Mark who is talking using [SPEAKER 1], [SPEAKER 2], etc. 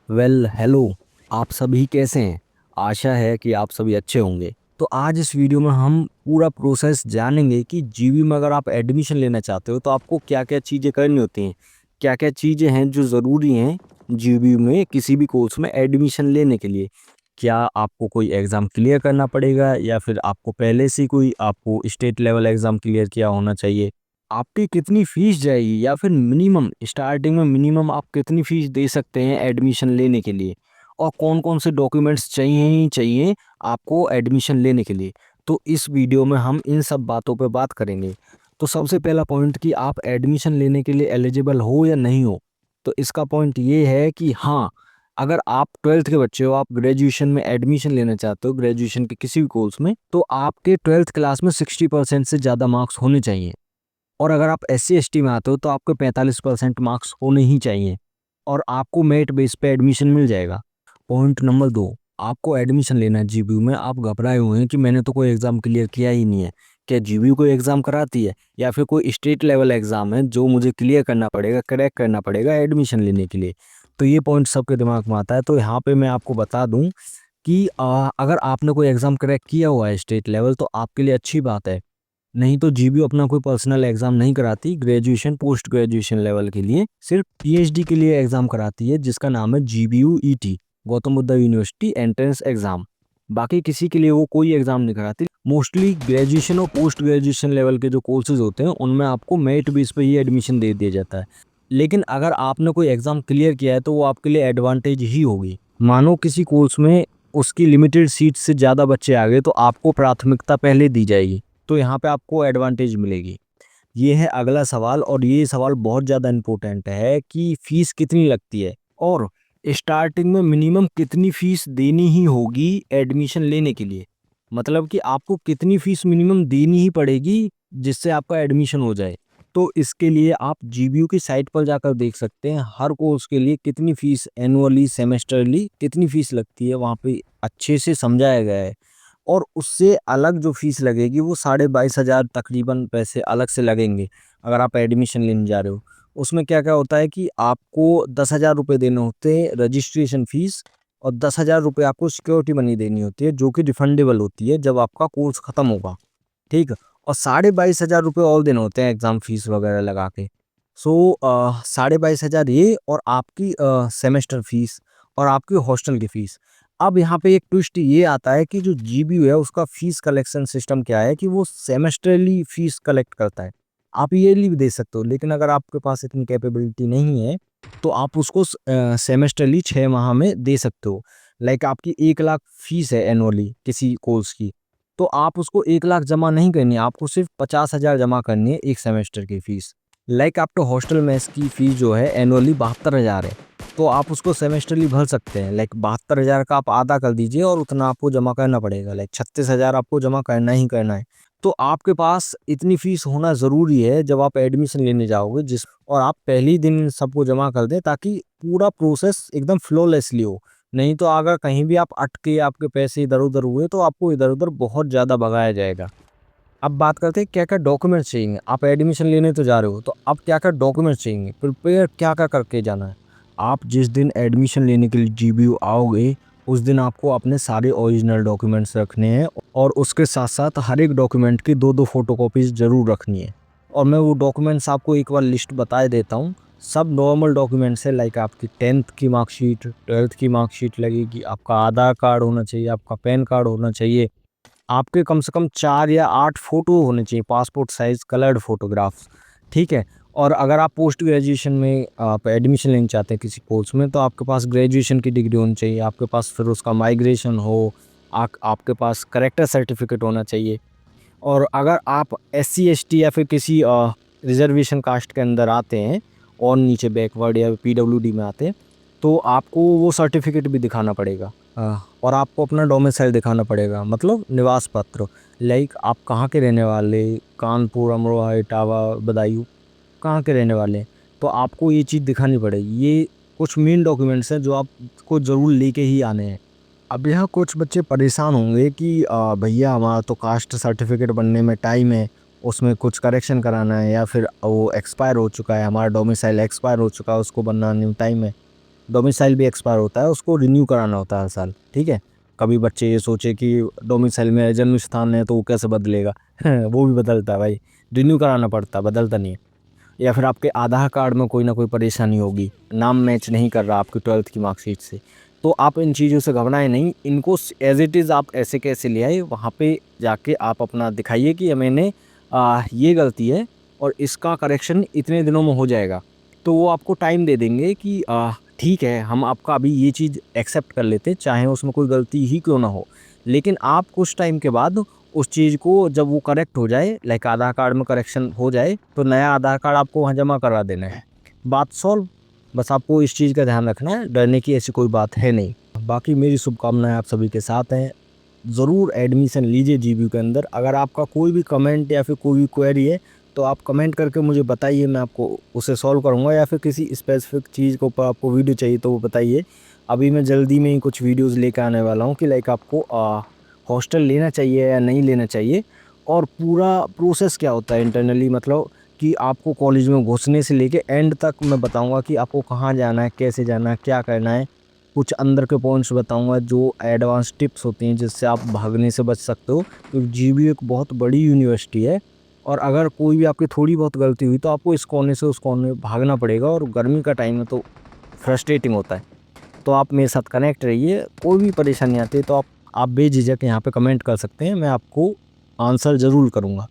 [SPEAKER 1] Hello. आप सभी कैसे हैं? आशा है कि आप सभी अच्छे होंगे। तो आज इस वीडियो में हम पूरा प्रोसेस जानेंगे कि जीबी में अगर आप एडमिशन लेना चाहते हो तो आपको क्या क्या चीज़ें करनी होती हैं, क्या क्या चीज़ें हैं जो ज़रूरी हैं जीबी में किसी भी कोर्स में एडमिशन लेने के लिए। क्या आपको कोई एग्ज़ाम क्लियर करना पड़ेगा या फिर आपको पहले से कोई आपको स्टेट लेवल एग्ज़ाम क्लियर किया होना चाहिए। आपकी कितनी फ़ीस जाएगी या फिर मिनिमम स्टार्टिंग में मिनिमम आप कितनी फ़ीस दे सकते हैं एडमिशन लेने के लिए, और कौन-कौन से डॉक्यूमेंट्स चाहिए ही चाहिए आपको एडमिशन लेने के लिए। तो इस वीडियो में हम इन सब बातों पे बात करेंगे। तो सबसे पहला पॉइंट कि आप एडमिशन लेने के लिए एलिजिबल हो या नहीं हो। तो इसका पॉइंट ये है कि हाँ, अगर आप 12th के बच्चे हो, आप ग्रेजुएशन में एडमिशन लेना चाहते हो ग्रेजुएशन के किसी भी कोर्स में, तो आपके 12th क्लास में 60% से ज़्यादा मार्क्स होने चाहिए। और अगर आप SC/ST में आते हो तो आपके 45% मार्क्स होने ही चाहिए और आपको मेरिट बेस पे एडमिशन मिल जाएगा। पॉइंट नंबर 2, आपको एडमिशन लेना है जीबीयू में। आप घबराए हुए हैं कि मैंने तो कोई एग्ज़ाम क्लियर किया ही नहीं है। क्या जीबीयू कोई एग्ज़ाम कराती है या फिर कोई स्टेट लेवल एग्ज़ाम है जो मुझे क्लियर करना पड़ेगा, क्रैक करना पड़ेगा एडमिशन लेने के लिए? तो ये पॉइंट सबके दिमाग में आता है। तो यहाँ पे मैं आपको बता दूँ कि अगर आपने कोई एग्ज़ाम क्रैक किया हुआ है स्टेट लेवल तो आपके लिए अच्छी बात है। नहीं तो जीबीयू अपना कोई पर्सनल एग्जाम नहीं कराती ग्रेजुएशन पोस्ट ग्रेजुएशन लेवल के लिए, सिर्फ पीएचडी के लिए एग्जाम कराती है जिसका नाम है GBU ET, Gautam Buddha university entrance exam. बाकी किसी के लिए वो कोई एग्जाम नहीं कराती। मोस्टली ग्रेजुएशन और पोस्ट ग्रेजुएशन लेवल के जो कोर्सेज होते हैं उनमें आपको मेरिट बेस पे ही एडमिशन दे दिया जाता है। लेकिन अगर आपने कोई एग्जाम क्लियर किया है तो वो आपके लिए एडवांटेज ही होगी। मानो किसी कोर्स में उसकी लिमिटेड सीट से ज़्यादा बच्चे आ गए तो आपको प्राथमिकता पहले दी जाएगी, तो यहाँ पे आपको एडवांटेज मिलेगी। ये है अगला सवाल और ये सवाल बहुत ज़्यादा इम्पोर्टेंट है कि फ़ीस कितनी लगती है और स्टार्टिंग में मिनिमम कितनी फ़ीस देनी ही होगी एडमिशन लेने के लिए। मतलब कि आपको कितनी फ़ीस मिनिमम देनी ही पड़ेगी जिससे आपका एडमिशन हो जाए। तो इसके लिए आप जीबीयू की साइट पर जाकर देख सकते हैं हर कोर्स के लिए कितनी फ़ीस एनुअली, सेमेस्टरली कितनी फ़ीस लगती है, वहाँ पे अच्छे से समझाया गया है। और उससे अलग जो फ़ीस लगेगी वो 22,500 तकरीबन पैसे अलग से लगेंगे, अगर आप एडमिशन लेने जा रहे हो। उसमें क्या-क्या होता है कि आपको 10,000 रुपए देने होते हैं रजिस्ट्रेशन फ़ीस और 10,000 रुपए आपको सिक्योरिटी मनी देनी होती है जो कि रिफंडेबल होती है जब आपका कोर्स खत्म होगा, ठीक है? और 22,500 रुपए और देने होते हैं एग्ज़ाम फ़ीस वगैरह लगा के। सो 22,500 ये और आपकी सेमेस्टर फ़ीस और आपकी हॉस्टल की फ़ीस। अब यहाँ पे एक ट्विस्ट ये आता है कि जो जीबीयू है उसका फ़ीस कलेक्शन सिस्टम क्या है कि वो सेमेस्टरली फ़ीस कलेक्ट करता है। आप ईयरली भी दे सकते हो, लेकिन अगर आपके पास इतनी कैपेबिलिटी नहीं है तो आप उसको सेमेस्टरली 6 माह में दे सकते हो। लाइक आपकी 1 लाख फ़ीस है एनुअली किसी कोर्स की, तो आप उसको 1 लाख जमा नहीं करनी है, आपको सिर्फ़ 50,000 जमा करनी है 1 सेमेस्टर की फ़ीस। लाइक आपका हॉस्टल मेस की फ़ीस जो है एनुअली 72,000 है, तो आप उसको सेमेस्टरली भर सकते हैं। लाइक 72,000 का आप आधा कर दीजिए और उतना आपको जमा करना पड़ेगा, लाइक 36,000 आपको जमा करना ही करना है। तो आपके पास इतनी फ़ीस होना ज़रूरी है जब आप एडमिशन लेने जाओगे और आप पहले ही दिन सबको जमा कर दें ताकि पूरा प्रोसेस एकदम फ्लॉलेसली हो। नहीं तो अगर कहीं भी आप अटके, आपके पैसे इधर-उधर हुए तो आपको इधर-उधर बहुत ज़्यादा भगाया जाएगा। अब बात करते हैं क्या-क्या डॉक्यूमेंट्स चाहिए। आप एडमिशन लेने तो जा रहे हो, तो अब क्या-क्या डॉक्यूमेंट्स चाहिए, प्रिपेयर क्या-क्या करके जाना है। आप जिस दिन एडमिशन लेने के लिए जीबीयू आओगे, उस दिन आपको अपने सारे ओरिजिनल डॉक्यूमेंट्स रखने हैं और उसके साथ-साथ हर एक डॉक्यूमेंट की 2-2 फोटोकॉपीज़ ज़रूर रखनी है। और मैं वो डॉक्यूमेंट्स आपको एक बार लिस्ट बता देता हूँ। सब नॉर्मल डॉक्यूमेंट्स हैं, लाइक आपकी 10th की मार्कशीट, 12th की मार्कशीट लगेगी, आपका आधार कार्ड होना चाहिए, आपका पैन कार्ड होना चाहिए, आपके कम से कम 4 या 8 फ़ोटो होने चाहिए, पासपोर्ट साइज़ कलर्ड फ़ोटोग्राफ्स, ठीक है? और अगर आप पोस्ट ग्रेजुएशन में आप एडमिशन लेना चाहते हैं किसी कोर्स में, तो आपके पास ग्रेजुएशन की डिग्री होनी चाहिए, आपके पास फिर उसका माइग्रेशन हो, आपके पास करैक्टर सर्टिफ़िकेट होना चाहिए। और अगर आप SC/ST या फिर किसी रिज़र्वेशन कास्ट के अंदर आते हैं और नीचे बैकवर्ड या पीडब्ल्यूडी में आते हैं, तो आपको वो सर्टिफ़िकेट भी दिखाना पड़ेगा। और आपको अपना डोमिसाइल दिखाना पड़ेगा, मतलब निवास पत्र। लाइक आप कहाँ के रहने वाले, कानपुर, अमरोहा, इटावा, बदायूं, कहाँ के रहने वाले हैं, तो आपको ये चीज़ दिखानी पड़ेगी। ये कुछ मेन डॉक्यूमेंट्स हैं जो आपको ज़रूर लेके ही आने हैं। अब यहाँ कुछ बच्चे परेशान होंगे कि भैया हमारा तो कास्ट सर्टिफिकेट बनने में टाइम है, उसमें कुछ करेक्शन कराना है या फिर वो एक्सपायर हो चुका है, हमारा डोमिसाइल एक्सपायर हो चुका है, उसको बनाने में टाइम है। डोमिसाइल भी एक्सपायर होता है, उसको रिन्यू कराना होता है हर साल, ठीक है। कभी बच्चे ये सोचे कि डोमिसाइल में जन्म स्थान है तो वो कैसे बदलेगा वो भी बदलता है भाई, रिन्यू कराना पड़ता है, बदलता नहीं है। या फिर आपके आधार कार्ड में कोई ना कोई परेशानी होगी, नाम मैच नहीं कर रहा आपकी 12th की मार्कशीट से, तो आप इन चीज़ों से घबराएं नहीं, इनको एज इट इज़ आप ऐसे कैसे ले आए, वहाँ पे जाके आप अपना दिखाइए कि मैंने ये गलती है और इसका करेक्शन इतने दिनों में हो जाएगा। तो वो आपको टाइम दे देंगे कि ठीक है, हम आपका अभी ये चीज़ एक्सेप्ट कर लेते हैं, चाहे उसमें कोई गलती ही क्यों ना हो, लेकिन आप कुछ टाइम के बाद उस चीज़ को जब वो करेक्ट हो जाए, लाइक आधार कार्ड में करेक्शन हो जाए, तो नया आधार कार्ड आपको वहाँ जमा करा देना है, बात सॉल्व। बस आपको इस चीज़ का ध्यान रखना है, डरने की ऐसी कोई बात है नहीं। बाकी मेरी शुभकामनाएं आप सभी के साथ हैं, ज़रूर एडमिशन लीजिए जीबीयू के अंदर। अगर आपका कोई भी कमेंट या फिर कोई भी क्वेरी है तो आप कमेंट करके मुझे बताइए, मैं आपको उसे सॉल्व करूँगा, या फिर किसी स्पेसिफिक चीज़ के ऊपर आपको वीडियो चाहिए तो वो बताइए। अभी मैं जल्दी में ही कुछ वीडियोज़ लेकर आने वाला हूँ कि लाइक आपको हॉस्टल लेना चाहिए या नहीं लेना चाहिए, और पूरा प्रोसेस क्या होता है इंटरनली, मतलब कि आपको कॉलेज में घुसने से लेके एंड तक मैं बताऊंगा कि आपको कहाँ जाना है, कैसे जाना है, क्या करना है। कुछ अंदर के पॉइंट्स बताऊंगा जो एडवांस टिप्स होती हैं जिससे आप भागने से बच सकते हो, क्योंकि जीबीयू एक बहुत बड़ी यूनिवर्सिटी है, और अगर कोई भी आपकी थोड़ी बहुत गलती हुई तो आपको इस कोने से उस कोने में भागना पड़ेगा, और गर्मी का टाइम है तो फ्रस्ट्रेटिंग होता है। तो आप मेरे साथ कनेक्ट रहिए, कोई भी परेशानी आती है तो आप बेझिझक यहाँ पे कमेंट कर सकते हैं, मैं आपको आंसर ज़रूर करूँगा।